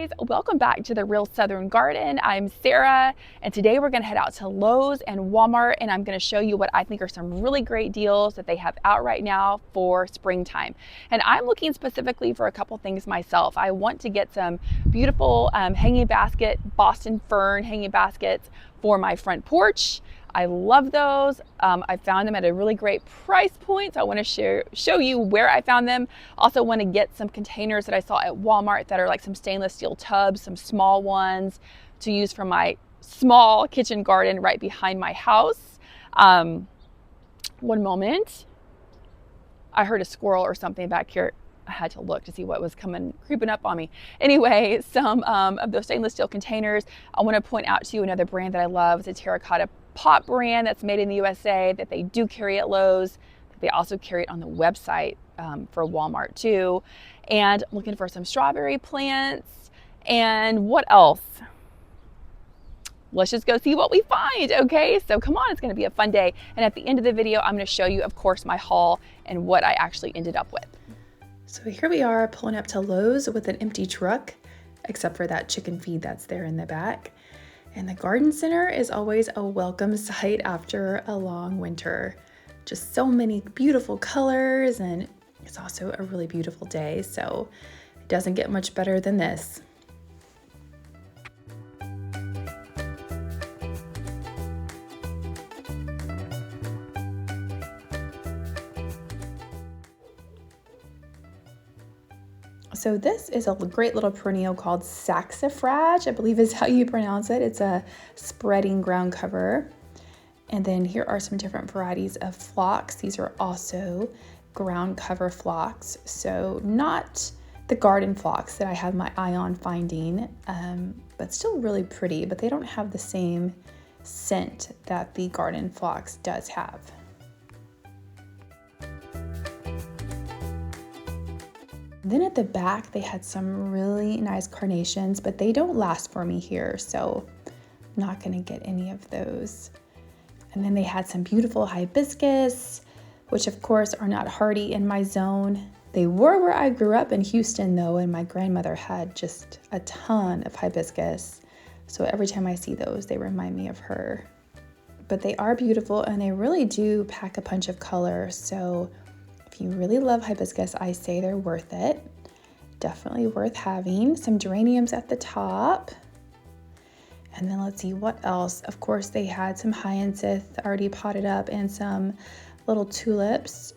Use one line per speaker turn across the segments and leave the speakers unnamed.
guys, welcome back to the Real Southern Garden. I'm Sarah, and today we're going to head out to Lowe's and Walmart, and I'm going to show you what I think are some really great deals that they have out right now for springtime. And I'm looking specifically for a couple things myself. I want to get some beautiful hanging basket, Boston fern hanging baskets for my front porch. I love those. I found them at a really great price point, so I want to show you where I found them. Also want to get some containers that I saw at Walmart that are like some stainless steel tubs, some small ones to use for my small kitchen garden right behind my house. One moment. I heard a squirrel or something back here. I had to look to see what was creeping up on me. Anyway, some of those stainless steel containers. I want to point out to you another brand that I love. It's a terracotta pot brand that's made in the USA that they do carry at Lowe's. They also carry it on the website for Walmart too. And I'm looking for some strawberry plants. And what else? Let's just go see what we find, okay? So come on, it's gonna be a fun day. And at the end of the video, I'm gonna show you, of course, my haul and what I actually ended up with. So here we are pulling up to Lowe's with an empty truck, except for that chicken feed that's there in the back. And the garden center is always a welcome sight after a long winter. Just so many beautiful colors, and it's also a really beautiful day, so it doesn't get much better than this. So this is a great little perennial called saxifrage, I believe is how you pronounce it. It's a spreading ground cover. And then here are some different varieties of phlox. These are also ground cover phlox. So not the garden phlox that I have my eye on finding, but still really pretty, but they don't have the same scent that the garden phlox does have. Then at the back, they had some really nice carnations, but they don't last for me here, so I'm not gonna get any of those. And then they had some beautiful hibiscus, which of course are not hardy in my zone. They were where I grew up in Houston though, and my grandmother had just a ton of hibiscus. So every time I see those, they remind me of her. But they are beautiful and they really do pack a punch of color. So if you really love hibiscus, I say they're worth it. Definitely worth having. Some geraniums at the top. And then let's see what else. Of course, they had some hyacinth already potted up and some little tulips.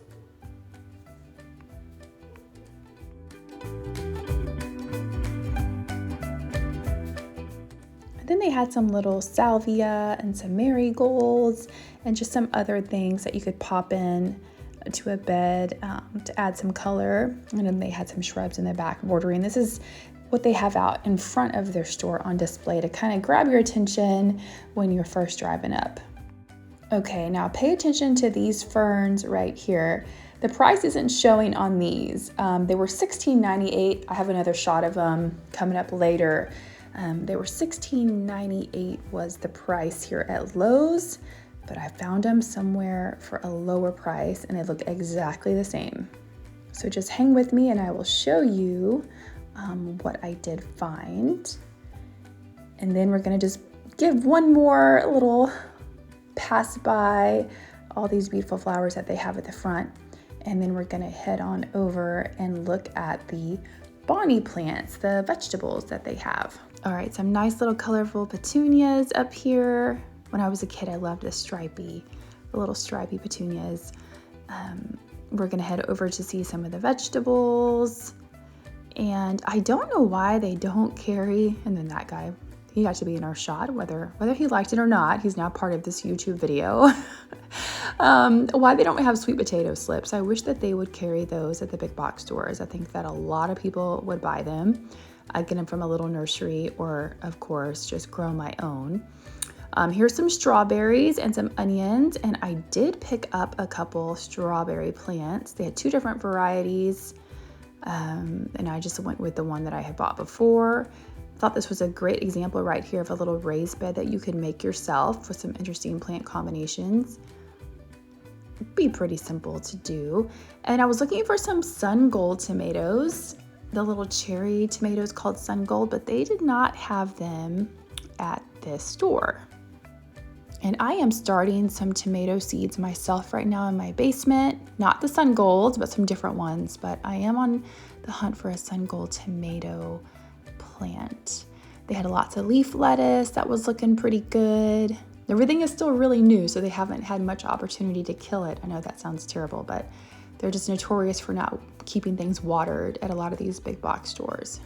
And then they had some little salvia and some marigolds and just some other things that you could pop in to a bed to add some color. And then they had some shrubs in the back bordering. This is what they have out in front of their store on display to kind of grab your attention when you're first driving up. Okay, now pay attention to these ferns right here. The price isn't showing on these. They were $16.98. I have another shot of them coming up later. They were $16.98 was the price here at Lowe's. But I found them somewhere for a lower price and they look exactly the same. So just hang with me and I will show you what I did find. And then we're gonna just give one more little pass by all these beautiful flowers that they have at the front. And then we're gonna head on over and look at the bonnie plants, the vegetables that they have. All right, some nice little colorful petunias up here. When I was a kid, I loved the little stripy petunias. We're gonna head over to see some of the vegetables. And I don't know why they don't carry, and then that guy, he got to be in our shot, whether he liked it or not. He's now part of this YouTube video. Why they don't have sweet potato slips. I wish that they would carry those at the big box stores. I think that a lot of people would buy them. I'd get them from a little nursery or, of course, just grow my own. Here's some strawberries and some onions, and I did pick up a couple strawberry plants. They had two different varieties, and I just went with the one that I had bought before. I thought this was a great example right here of a little raised bed that you could make yourself with some interesting plant combinations. It'd be pretty simple to do. And I was looking for some sun gold tomatoes. the little cherry tomatoes called Sun Gold, but they did not have them at this store. And I am starting some tomato seeds myself right now in my basement. Not the Sun Golds, but some different ones. But I am on the hunt for a Sun Gold tomato plant. They had lots of leaf lettuce that was looking pretty good. Everything is still really new, so they haven't had much opportunity to kill it. I know that sounds terrible, but they're just notorious for not keeping things watered at a lot of these big box stores.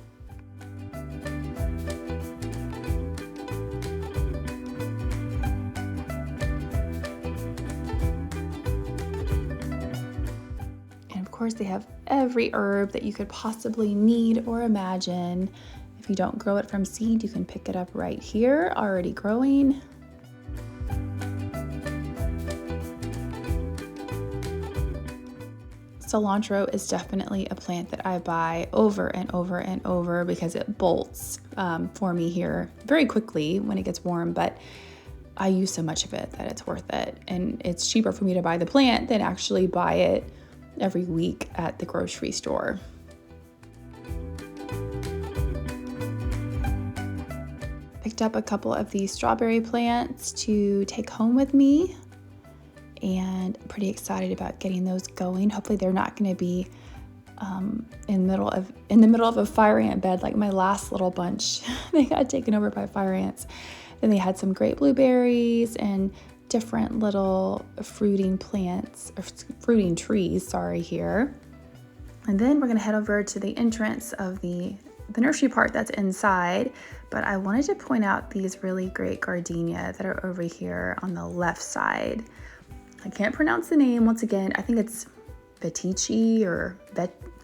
And of course, they have every herb that you could possibly need or imagine. If you don't grow it from seed, you can pick it up right here, already growing. Cilantro is definitely a plant that I buy over and over and over because it bolts for me here very quickly when it gets warm, but I use so much of it that it's worth it. And it's cheaper for me to buy the plant than actually buy it every week at the grocery store. Picked up a couple of these strawberry plants to take home with me, and pretty excited about getting those going. Hopefully they're not going to be in the middle of a fire ant bed like my last little bunch. They got taken over by fire ants. Then they had some great blueberries and different little fruiting plants, or fruiting trees, here. And then we're going to head over to the entrance of the nursery part that's inside. But I wanted to point out these really great gardenia that are over here on the left side. I can't pronounce the name once again. I think it's Vetici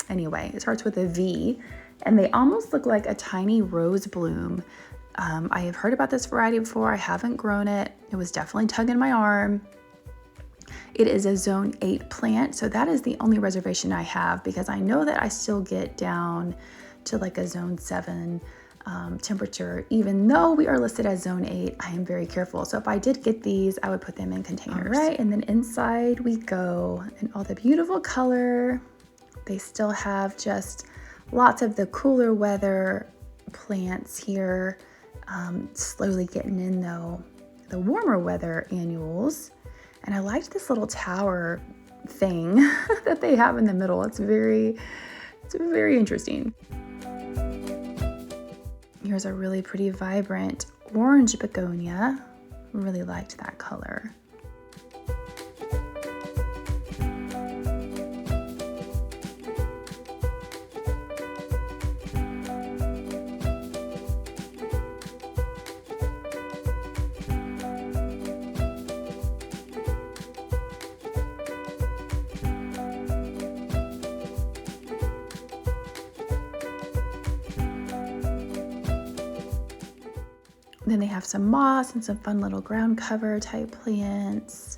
anyway, it starts with a V, and they almost look like a tiny rose bloom. I have heard about this variety before. I haven't grown it. It was definitely tugging my arm. It is a zone 8 plant, so that is the only reservation I have, because I know that I still get down to like a zone 7 temperature. Even though we are listed as zone 8, I am very careful. So if I did get these, I would put them in containers. All right, and then inside we go, and all the beautiful color. They still have just lots of the cooler weather plants here. Slowly getting in though the warmer weather annuals. And I liked this little tower thing that they have in the middle. It's very interesting. Here's a really pretty vibrant orange begonia. Really liked that color. Then they have some moss and some fun little ground cover type plants.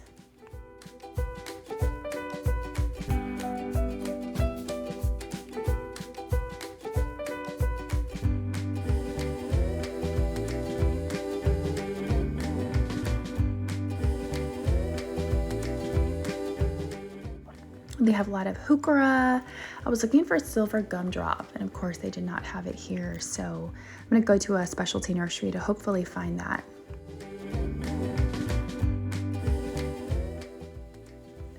They have a lot of heuchera. I was looking for silver gumdrop, and of course they did not have it here, so I'm going to go to a specialty nursery to hopefully find that.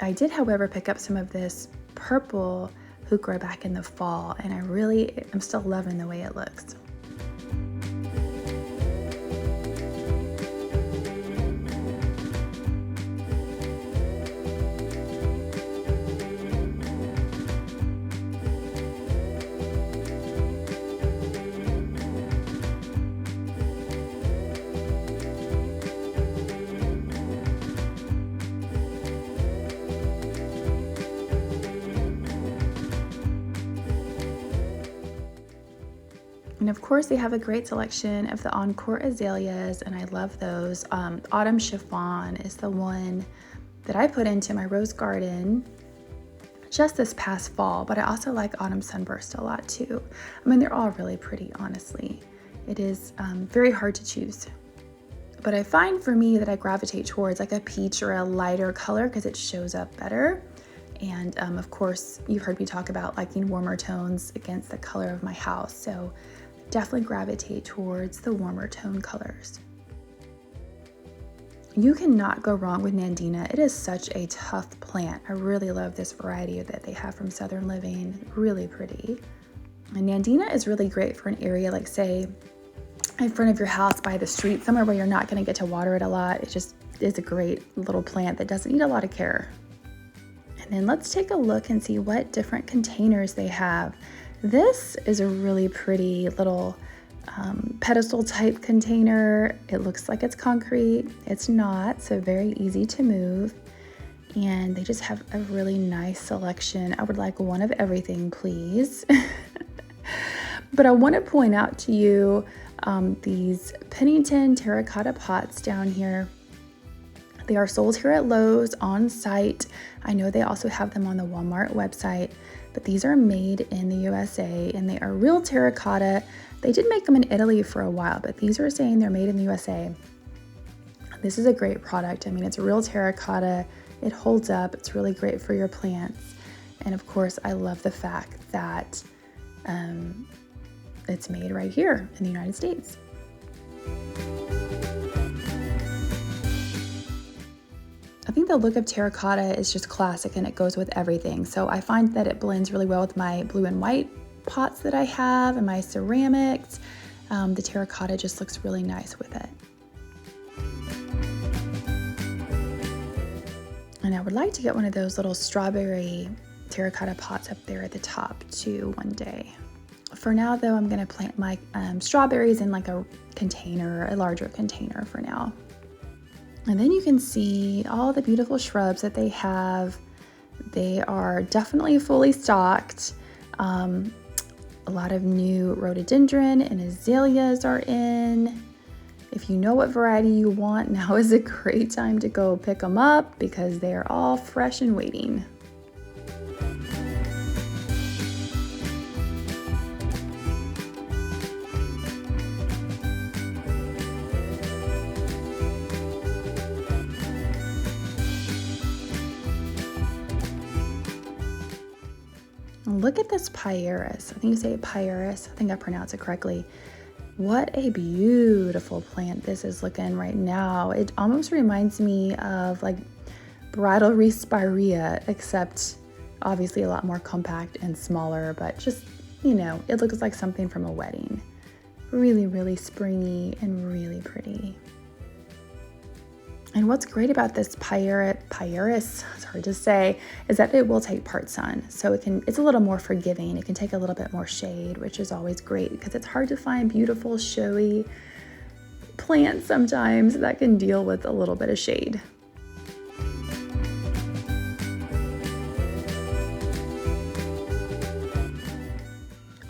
I did, however, pick up some of this purple heuchera back in the fall, and I'm still loving the way it looks. And of course they have a great selection of the Encore azaleas, and I love those. Autumn Chiffon is the one that I put into my rose garden just this past fall, but I also like Autumn Sunburst a lot too. I mean, they're all really pretty, honestly. It is very hard to choose. But I find for me that I gravitate towards like a peach or a lighter color because it shows up better. And of course, you've heard me talk about liking warmer tones against the color of my house. So definitely gravitate towards the warmer tone colors. You cannot go wrong with Nandina. It is such a tough plant. I really love this variety that they have from Southern Living. Really pretty. And Nandina is really great for an area like, say, in front of your house by the street, somewhere where you're not going to get to water it a lot. It just is a great little plant that doesn't need a lot of care. And then let's take a look and see what different containers they have. This is a really pretty little pedestal type container. It looks like it's concrete. It's not, so very easy to move. And they just have a really nice selection. I would like one of everything, please. But I want to point out to you these Pennington terracotta pots down here. They are sold here at Lowe's on site. I know they also have them on the Walmart website, but these are made in the USA and they are real terracotta. They did make them in Italy for a while, but these are saying they're made in the USA. This is a great product. I mean, it's real terracotta. It holds up. It's really great for your plants. And of course, I love the fact that it's made right here in the United States. I think the look of terracotta is just classic and it goes with everything. So I find that it blends really well with my blue and white pots that I have and my ceramics. The terracotta just looks really nice with it. And I would like to get one of those little strawberry terracotta pots up there at the top too one day. For now though, I'm gonna plant my strawberries in like a container, a larger container for now. And then you can see all the beautiful shrubs that they have. They are definitely fully stocked. A lot of new rhododendron and azaleas are in. If you know what variety you want, now is a great time to go pick them up because they are all fresh and waiting. Look at this Pieris. I think you say Pieris. I think I pronounced it correctly. What a beautiful plant this is looking right now. It almost reminds me of like Bridal Spirea, except obviously a lot more compact and smaller, but just, you know, it looks like something from a wedding. Really, really springy and really pretty. And what's great about this Pieris, it's hard to say, is that it will take part sun. So it's a little more forgiving. It can take a little bit more shade, which is always great because it's hard to find beautiful, showy plants sometimes that can deal with a little bit of shade.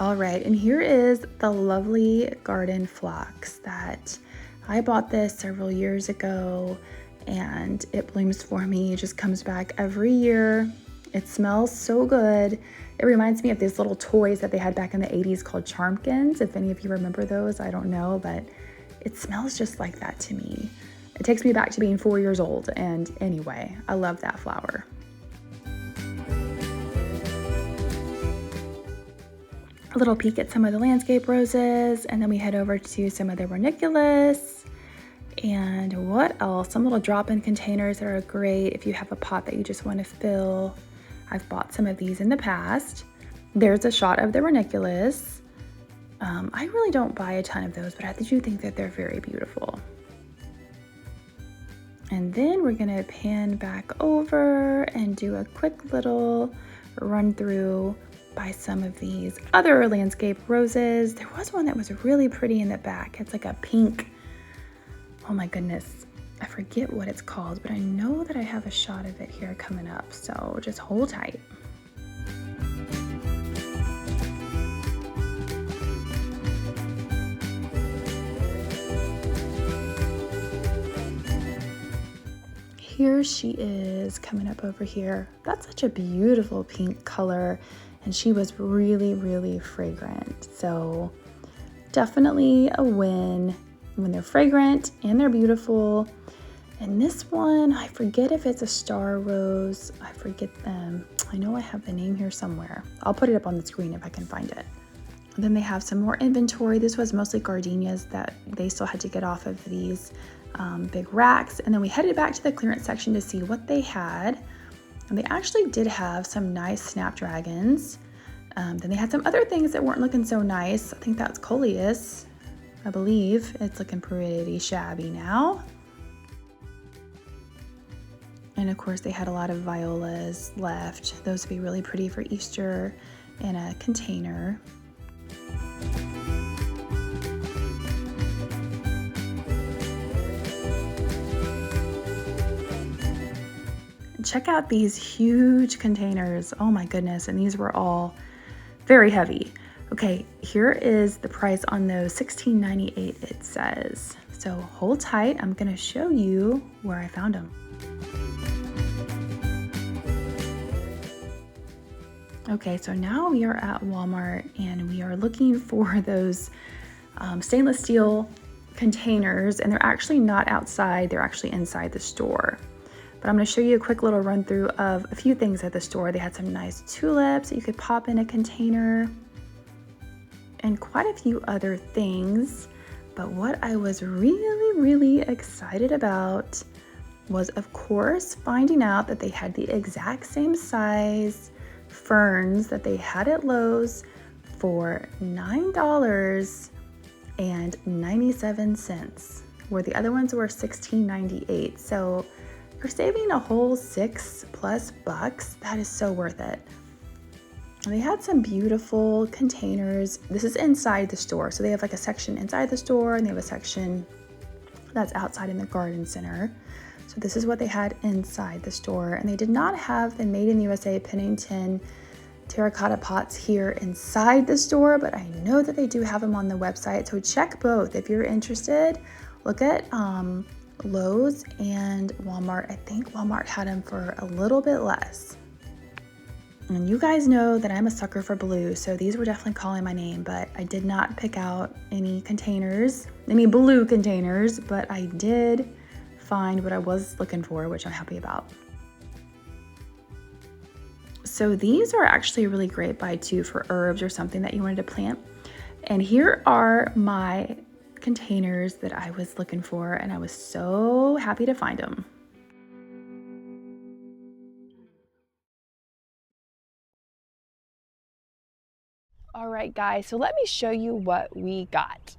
All right, and here is the lovely garden phlox that I bought this several years ago and it blooms for me. It just comes back every year. It smells so good. It reminds me of these little toys that they had back in the 80s called Charmkins. If any of you remember those, I don't know, but it smells just like that to me. It takes me back to being 4 years old. And anyway, I love that flower. A little peek at some of the landscape roses, and then we head over to some of the ranunculus. And what else? Some little drop-in containers that are great if you have a pot that you just want to fill. I've bought some of these in the past. There's a shot of the ranunculus. I really don't buy a ton of those, but I do think that they're very beautiful. And then we're gonna pan back over and do a quick little run through by some of these other landscape roses. There was one that was really pretty in the back. It's like a pink. Oh my goodness, I forget what it's called, but I know that I have a shot of it here coming up, so just hold tight. Here she is coming up over here. That's such a beautiful pink color, and she was really, really fragrant. So definitely a win when they're fragrant and they're beautiful. And this one, I forget if it's a star rose. I forget them. I know I have the name here somewhere. I'll put it up on the screen if I can find it. And then they have some more inventory. This was mostly gardenias that they still had to get off of these big racks. And then we headed back to the clearance section to see what they had. And they actually did have some nice snapdragons. Then they had some other things that weren't looking so nice. I think that's coleus, I believe. It's looking pretty shabby now. And of course they had a lot of violas left. Those would be really pretty for Easter in a container. Check out these huge containers. Oh my goodness, and these were all very heavy. Okay, here is the price on those, $16.98 it says. So hold tight, I'm gonna show you where I found them. Okay, so now we are at Walmart and we are looking for those stainless steel containers, and they're actually not outside, they're actually inside the store. But I'm going to show you a quick little run through of a few things at the store. They had some nice tulips that you could pop in a container and quite a few other things. But what I was really excited about was, of course, finding out that they had the exact same size ferns that they had at Lowe's for $9.97, where the other ones were $16.98. So you're saving a whole $6+ That is so worth it. And they had some beautiful containers. This is inside the store. So they have like a section inside the store and they have a section that's outside in the garden center. So this is what they had inside the store. And they did not have the Made in the USA Pennington terracotta pots here inside the store, but I know that they do have them on the website. So check both. If you're interested, look at Lowe's and Walmart. I think Walmart had them for a little bit less. And you guys know that I'm a sucker for blue, so these were definitely calling my name, but I did not pick out any containers, any blue containers, but I did find what I was looking for, which I'm happy about. So these are actually a really great buy too for herbs or something that you wanted to plant. And here are my containers that I was looking for, and I was so happy to find them. All right, guys, so let me show you what we got.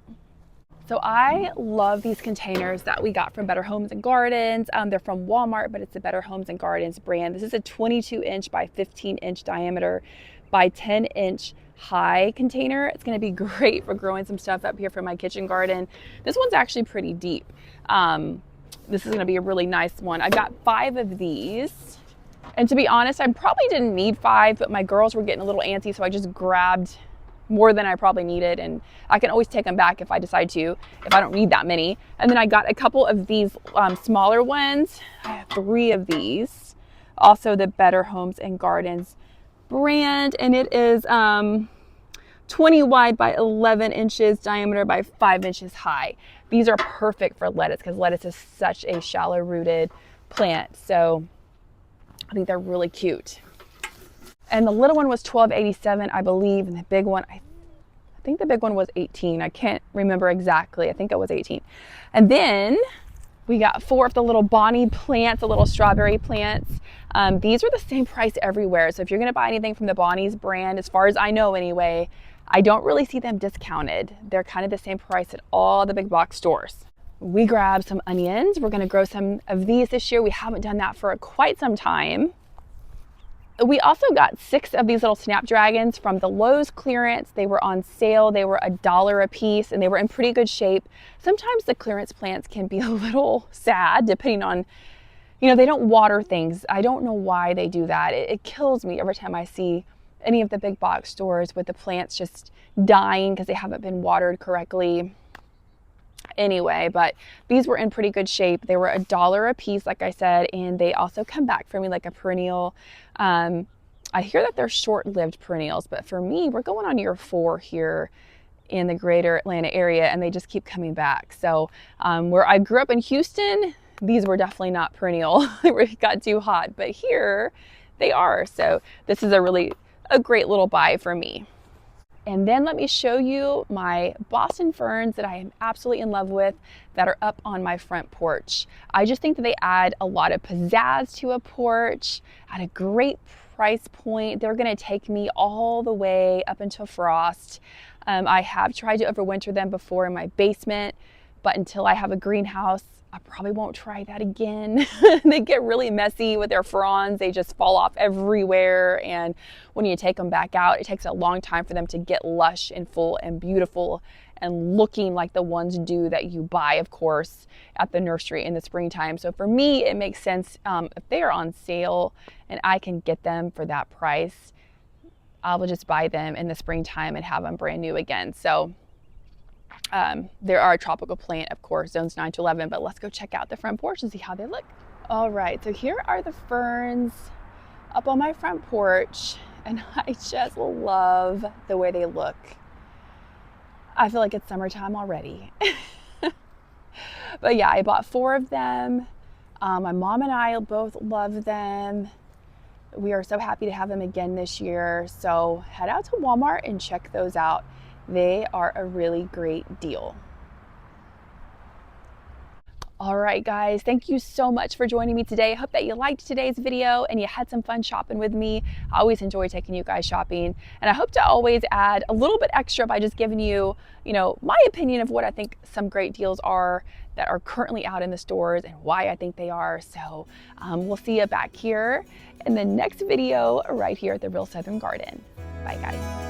So I love these containers that we got from Better Homes and Gardens. They're from Walmart, but it's the Better Homes and Gardens brand. This is a 22-inch by 15-inch diameter by 10-inch high container. It's going to be great for growing some stuff up here for my kitchen garden. This one's actually pretty deep. This is going to be a really nice one. I got 5 of these. And to be honest, I probably didn't need 5, but my girls were getting a little antsy, so I just grabbed more than I probably needed, and I can always take them back if I decide to, if I don't need that many. And then I got a couple of these smaller ones. I have 3 of these, also the Better Homes and Gardens brand, and it is 20 wide by 11 inches diameter by 5 inches high. These are perfect for lettuce because lettuce is such a shallow rooted plant, so I think they're really cute. And the little one was $12.87, I believe, and the big one, I think the big one was $18. I can't remember exactly. I think it was $18. And then we got 4 of the little Bonnie plants, the little strawberry plants. These are the same price everywhere. So if you're gonna buy anything from the Bonnie's brand, as far as I know anyway, I don't really see them discounted. They're kind of the same price at all the big box stores. We grabbed some onions. We're gonna grow some of these this year. We haven't done that for quite some time. We also got 6 of these little snapdragons from the Lowe's clearance. They were on sale. They were $1 a piece and they were in pretty good shape. Sometimes the clearance plants can be a little sad depending on, you know, they don't water things. I don't know why they do that. It kills me every time I see any of the big box stores with the plants just dying because they haven't been watered correctly. Anyway, but these were in pretty good shape. They were $1 a piece, like I said, and they also come back for me like a perennial. I hear that they're short-lived perennials, but for me, we're going on year 4 here in the greater Atlanta area, and they just keep coming back. So where I grew up in Houston, these were definitely not perennial. It got too hot, but here
they are. So this is a great little buy for me. And then let me show you my Boston ferns that I am absolutely in love with that are up on my front porch. I just think that they add a lot of pizzazz to a porch at a great price point. They're gonna take me all the way up until frost. I have tried to overwinter them before in my basement, but until I have a greenhouse, I probably won't try that again. They get really messy with their fronds. They just fall off everywhere. And when you take them back out, it takes a long time for them to get lush and full and beautiful and looking like the ones do that you buy, of course, at the nursery in the springtime. So for me, it makes sense if they are on sale and I can get them for that price, I will just buy them in the springtime and have them brand new again. So there are a tropical plant, of course, zones 9 to 11, but let's go check out the front porch and see how they look. All right, so here are the ferns up on my front porch, and I just love the way they look. I feel like it's summertime already. But yeah, I bought 4 of them. My mom and I both love them. We are so happy to have them again this year. So head out to Walmart and check those out. They are a really great deal. All right, guys, thank you so much for joining me today. I hope that you liked today's video and you had some fun shopping with me. I always enjoy taking you guys shopping, and I hope to always add a little bit extra by just giving you, my opinion of what I think some great deals are that are currently out in the stores and why I think they are. So we'll see you back here in the next video right here at the Real Southern Garden. Bye, guys.